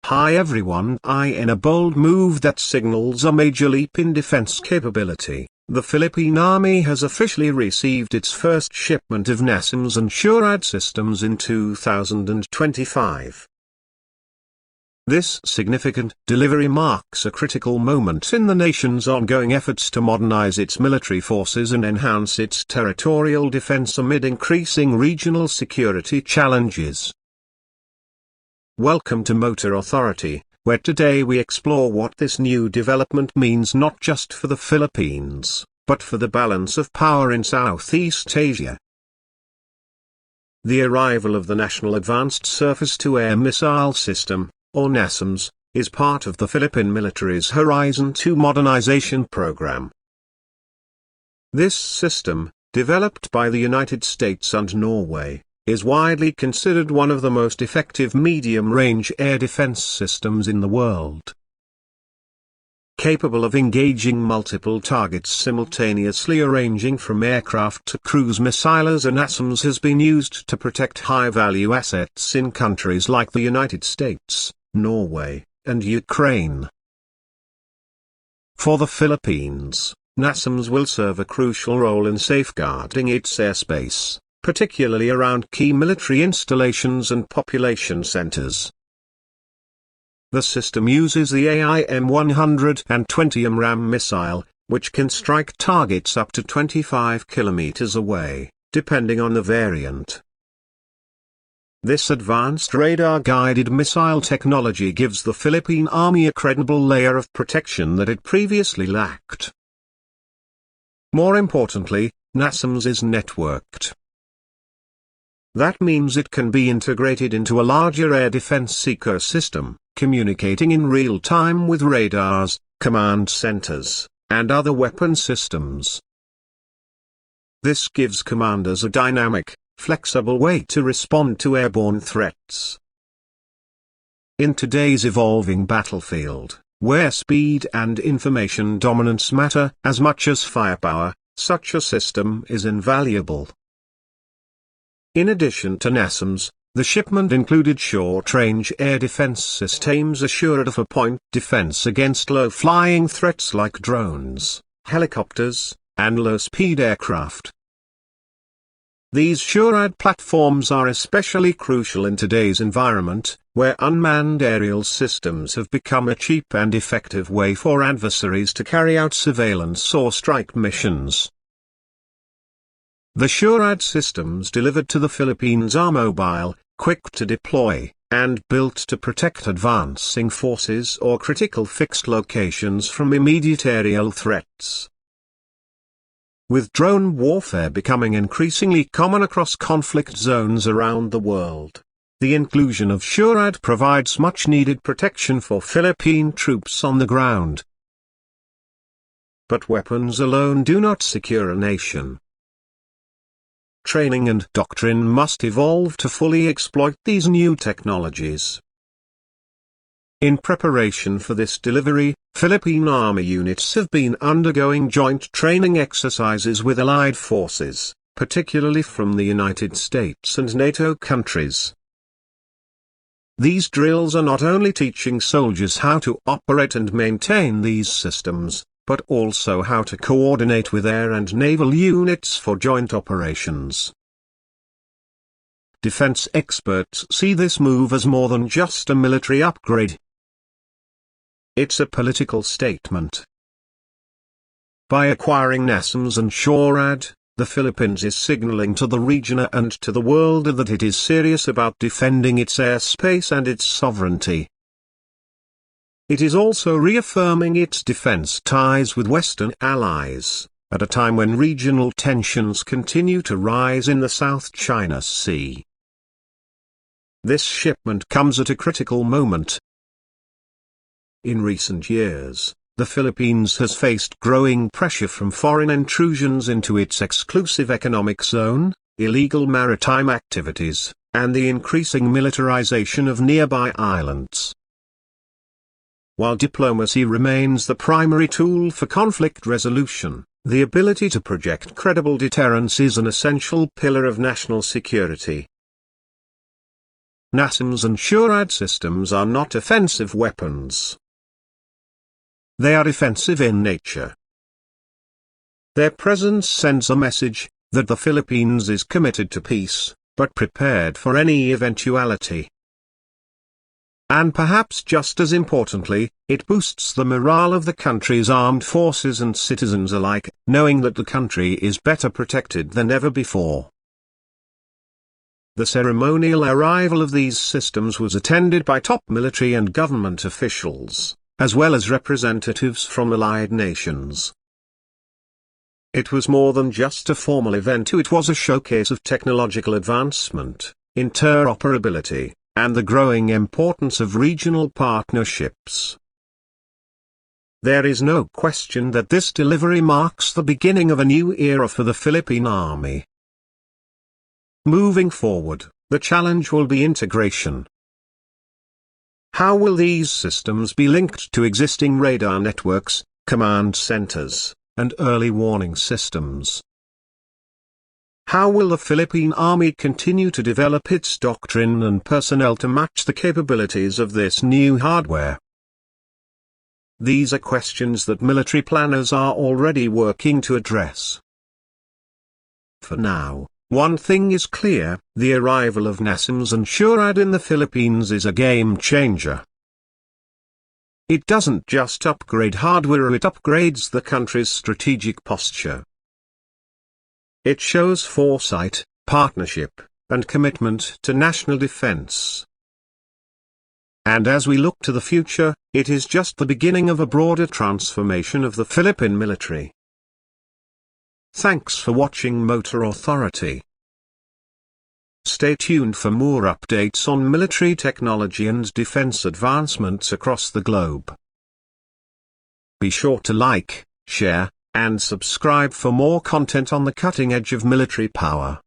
Hi everyone, in a bold move that signals a major leap in defense capability, the Philippine Army has officially received its first shipment of NASAMS and SHORAD systems in 2025. This significant delivery marks a critical moment in the nation's ongoing efforts to modernize its military forces and enhance its territorial defense amid increasing regional security challenges. Welcome to Motor Authority, where today we explore what this new development means not just for the Philippines, but for the balance of power in Southeast Asia. The arrival of the National Advanced Surface-to-Air Missile System, or NASAMS, is part of the Philippine military's Horizon 2 modernization program. This system, developed by the United States and Norway, is widely considered one of the most effective medium-range air defense systems in the world. Capable of engaging multiple targets simultaneously ranging from aircraft to cruise missiles, NASAMS has been used to protect high-value assets in countries like the United States, Norway, and Ukraine. For the Philippines, NASAMS will serve a crucial role in safeguarding its airspace, particularly around key military installations and population centers. The system uses the AIM-120 AMRAAM missile, which can strike targets up to 25 kilometers away, depending on the variant. This advanced radar-guided missile technology gives the Philippine Army a credible layer of protection that it previously lacked. More importantly, NASAMS is networked. That means it can be integrated into a larger air defense ecosystem, communicating in real time with radars, command centers, and other weapon systems. This gives commanders a dynamic, flexible way to respond to airborne threats. In today's evolving battlefield, where speed and information dominance matter as much as firepower, such a system is invaluable. In addition to NASAMS, the shipment included short-range air defense systems assured of point defense against low-flying threats like drones, helicopters, and low-speed aircraft. These SHORAD platforms are especially crucial in today's environment, where unmanned aerial systems have become a cheap and effective way for adversaries to carry out surveillance or strike missions. The SHORAD systems delivered to the Philippines are mobile, quick to deploy, and built to protect advancing forces or critical fixed locations from immediate aerial threats. With drone warfare becoming increasingly common across conflict zones around the world, the inclusion of SHORAD provides much-needed protection for Philippine troops on the ground. But weapons alone do not secure a nation. Training and doctrine must evolve to fully exploit these new technologies. In preparation for this delivery, Philippine Army units have been undergoing joint training exercises with allied forces, particularly from the United States and NATO countries. These drills are not only teaching soldiers how to operate and maintain these systems, but also how to coordinate with air and naval units for joint operations. Defense experts see this move as more than just a military upgrade. It's a political statement. By acquiring NASAMS and SHORAD, the Philippines is signaling to the region and to the world that it is serious about defending its airspace and its sovereignty. It is also reaffirming its defense ties with Western allies, at a time when regional tensions continue to rise in the South China Sea. This shipment comes at a critical moment. In recent years, the Philippines has faced growing pressure from foreign intrusions into its exclusive economic zone, illegal maritime activities, and the increasing militarization of nearby islands. While diplomacy remains the primary tool for conflict resolution, the ability to project credible deterrence is an essential pillar of national security. NASAMS and SHORAD systems are not offensive weapons. They are defensive in nature. Their presence sends a message that the Philippines is committed to peace, but prepared for any eventuality. And perhaps just as importantly, it boosts the morale of the country's armed forces and citizens alike, knowing that the country is better protected than ever before. The ceremonial arrival of these systems was attended by top military and government officials, as well as representatives from allied nations. It was more than just a formal event, it was a showcase of technological advancement, interoperability, and the growing importance of regional partnerships. There is no question that this delivery marks the beginning of a new era for the Philippine Army. Moving forward, the challenge will be integration. How will these systems be linked to existing radar networks, command centers, and early warning systems? How will the Philippine Army continue to develop its doctrine and personnel to match the capabilities of this new hardware? These are questions that military planners are already working to address. For now, one thing is clear: the arrival of NASAMS and SHORAD in the Philippines is a game changer. It doesn't just upgrade hardware, it upgrades the country's strategic posture. It shows foresight, partnership, and commitment to national defense. And as we look to the future, it is just the beginning of a broader transformation of the Philippine military. Thanks for watching Motor Authority. Stay tuned for more updates on military technology and defense advancements across the globe. Be sure to like, share, and subscribe for more content on the cutting edge of military power.